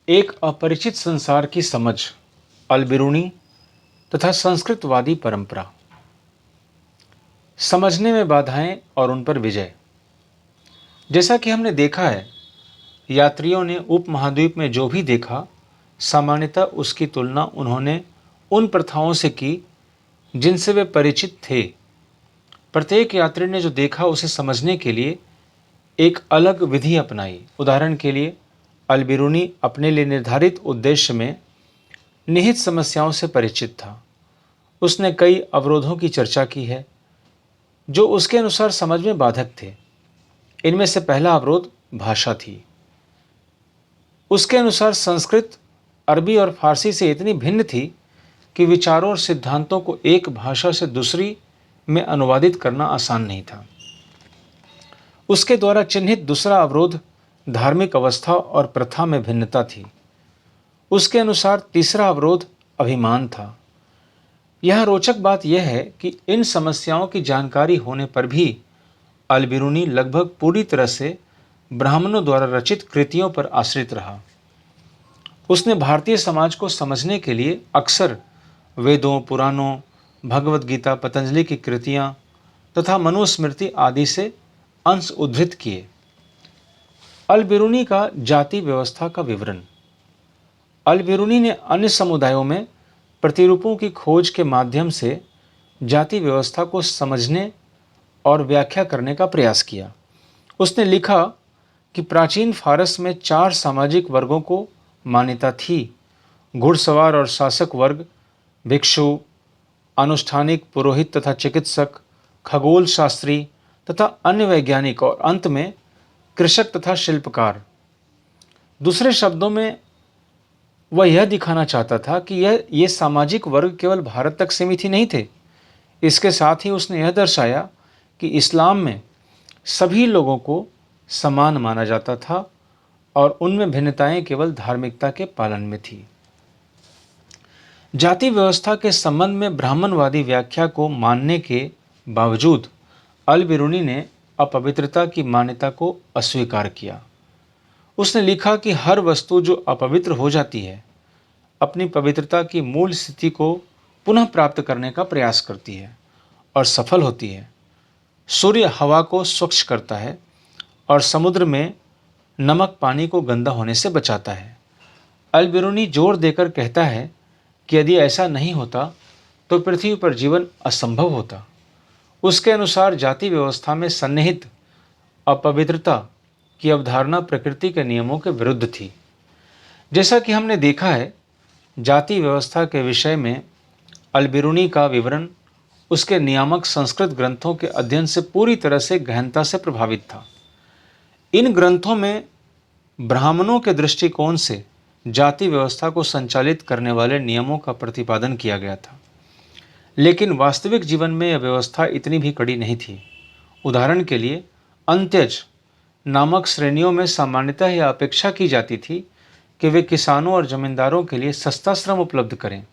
एक अपरिचित संसार की समझ, अलबिरूनी तथा संस्कृतवादी परंपरा, समझने में बाधाएं और उन पर विजय। जैसा कि हमने देखा है, यात्रियों ने उपमहाद्वीप में जो भी देखा, सामान्यतः उसकी तुलना उन्होंने उन प्रथाओं से की जिनसे वे परिचित थे। प्रत्येक यात्री ने जो देखा उसे समझने के लिए एक अलग विधि अपनाई। उदाहरण के लिए, अलबिरूनी अपने लिए निर्धारित उद्देश्य में निहित समस्याओं से परिचित था। उसने कई अवरोधों की चर्चा की है जो उसके अनुसार समझ में बाधक थे। इनमें से पहला अवरोध भाषा थी। उसके अनुसार संस्कृत अरबी और फारसी से इतनी भिन्न थी कि विचारों और सिद्धांतों को एक भाषा से दूसरी में अनुवादित करना आसान नहीं था। उसके द्वारा चिन्हित दूसरा अवरोध धार्मिक अवस्था और प्रथा में भिन्नता थी। उसके अनुसार तीसरा अवरोध अभिमान था। यह रोचक बात यह है कि इन समस्याओं की जानकारी होने पर भी अलबिरूनी लगभग पूरी तरह से ब्राह्मणों द्वारा रचित कृतियों पर आश्रित रहा। उसने भारतीय समाज को समझने के लिए अक्सर वेदों, पुराणों, भगवत गीता, पतंजलि की कृतियां तथा मनुस्मृति आदि से अंश उद्धृत किए। अलबिरूनी का जाति व्यवस्था का विवरण। अलबिरूनी ने अन्य समुदायों में प्रतिरूपों की खोज के माध्यम से जाति व्यवस्था को समझने और व्याख्या करने का प्रयास किया। उसने लिखा कि प्राचीन फारस में 4 सामाजिक वर्गों को मान्यता थी: घुड़सवार और शासक वर्ग, भिक्षु, अनुष्ठानिक, पुरोहित तथा चिकित्सक, खगोल शास्त्री तथा अन्य वैज्ञानिक, और अंत में कृषक तथा शिल्पकार। दूसरे शब्दों में वह यह दिखाना चाहता था कि ये सामाजिक वर्ग केवल भारत तक सीमित ही नहीं थे। इसके साथ ही उसने यह दर्शाया कि इस्लाम में सभी लोगों को समान माना जाता था और उनमें भिन्नताएं केवल धार्मिकता के पालन में थी। जाति व्यवस्था के संबंध में ब्राह्मणवादी व्याख्या को मानने के बावजूद अलबिरूनी ने अपवित्रता की मान्यता को अस्वीकार किया। उसने लिखा कि हर वस्तु जो अपवित्र हो जाती है, अपनी पवित्रता की मूल स्थिति को पुनः प्राप्त करने का प्रयास करती है और सफल होती है। सूर्य हवा को स्वच्छ करता है और समुद्र में नमक पानी को गंदा होने से बचाता है। अलबिरूनी जोर देकर कहता है कि यदि ऐसा नहीं होता तो पृथ्वी पर जीवन असंभव होता। उसके अनुसार जाति व्यवस्था में सन्निहित अपवित्रता की अवधारणा प्रकृति के नियमों के विरुद्ध थी। जैसा कि हमने देखा है, जाति व्यवस्था के विषय में अलबिरूनी का विवरण उसके नियामक संस्कृत ग्रंथों के अध्ययन से पूरी तरह से गहनता से प्रभावित था। इन ग्रंथों में ब्राह्मणों के दृष्टिकोण से जाति व्यवस्था को संचालित करने वाले नियमों का प्रतिपादन किया गया था, लेकिन वास्तविक जीवन में यह व्यवस्था इतनी भी कड़ी नहीं थी। उदाहरण के लिए, अंत्यज नामक श्रेणियों में सामान्यतः यह अपेक्षा की जाती थी कि वे किसानों और जमींदारों के लिए सस्ता श्रम उपलब्ध करें।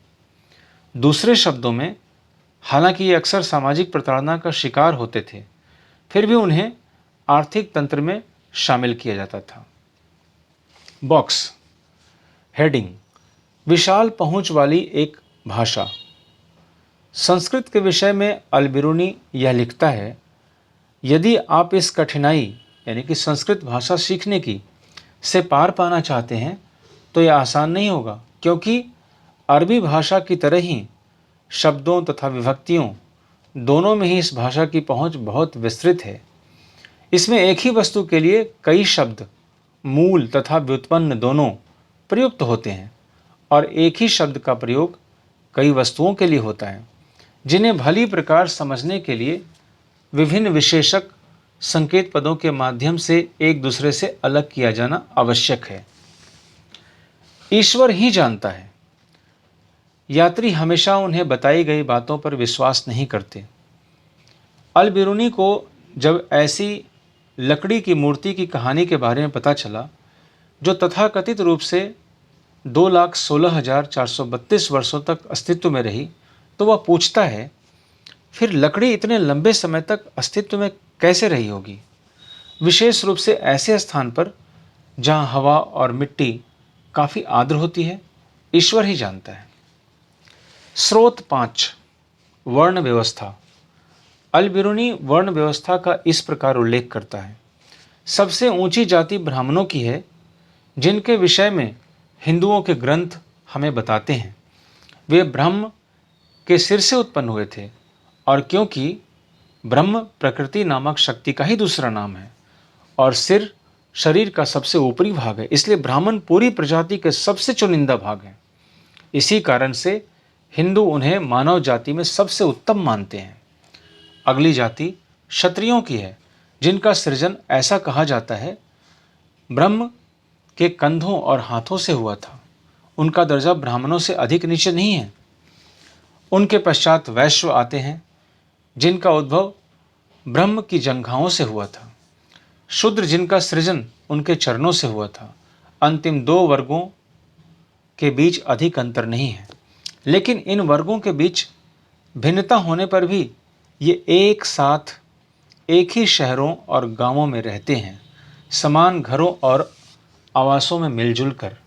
दूसरे शब्दों में, हालांकि ये अक्सर सामाजिक प्रताड़ना का शिकार होते थे, फिर भी उन्हें आर्थिक तंत्र में शामिल किया जाता था। बॉक्स हेडिंग: विशाल पहुंच वाली एक भाषा। संस्कृत के विषय में अलबिरूनी यह लिखता है, यदि आप इस कठिनाई यानी कि संस्कृत भाषा सीखने की से पार पाना चाहते हैं तो यह आसान नहीं होगा, क्योंकि अरबी भाषा की तरह ही शब्दों तथा विभक्तियों दोनों में ही इस भाषा की पहुंच बहुत विस्तृत है। इसमें एक ही वस्तु के लिए कई शब्द, मूल तथा व्युत्पन्न दोनों प्रयुक्त होते हैं और एक ही शब्द का प्रयोग कई वस्तुओं के लिए होता है, जिन्हें भली प्रकार समझने के लिए विभिन्न विशेषक संकेत पदों के माध्यम से एक दूसरे से अलग किया जाना आवश्यक है। ईश्वर ही जानता है। यात्री हमेशा उन्हें बताई गई बातों पर विश्वास नहीं करते। अलबिरूनी को जब ऐसी लकड़ी की मूर्ति की कहानी के बारे में पता चला जो तथाकथित रूप से 2,16,432 वर्षों तक अस्तित्व में रही, तो वह पूछता है, फिर लकड़ी इतने लंबे समय तक अस्तित्व में कैसे रही होगी, विशेष रूप से ऐसे स्थान पर जहां हवा और मिट्टी काफ़ी आर्द्र होती है, ईश्वर ही जानता है। स्रोत 5, वर्ण व्यवस्था। अल बिरूनी वर्ण व्यवस्था का इस प्रकार उल्लेख करता है। सबसे ऊंची जाति ब्राह्मणों की है, जिनके विषय में हिंदुओं के ग्रंथ हमें बताते हैं। वे ब्रह्म के सिर से उत्पन्न हुए थे, और क्योंकि ब्रह्म प्रकृति नामक शक्ति का ही दूसरा नाम है और सिर शरीर का सबसे ऊपरी भाग है, इसलिए ब्राह्मण पूरी प्रजाति के सबसे चुनिंदा भाग हैं। इसी कारण से हिंदू उन्हें मानव जाति में सबसे उत्तम मानते हैं। अगली जाति क्षत्रियों की है, जिनका सृजन ऐसा कहा जाता है ब्रह्म के कंधों और हाथों से हुआ था। उनका दर्जा ब्राह्मणों से अधिक नीचे नहीं है। उनके पश्चात वैश्य आते हैं, जिनका उद्भव ब्रह्म की जंघाओं से हुआ था। शूद्र, जिनका सृजन उनके चरणों से हुआ था। अंतिम दो वर्गों के बीच अधिक अंतर नहीं है, लेकिन इन वर्गों के बीच भिन्नता होने पर भी ये एक साथ एक ही शहरों और गांवों में रहते हैं, समान घरों और आवासों में मिलजुल कर।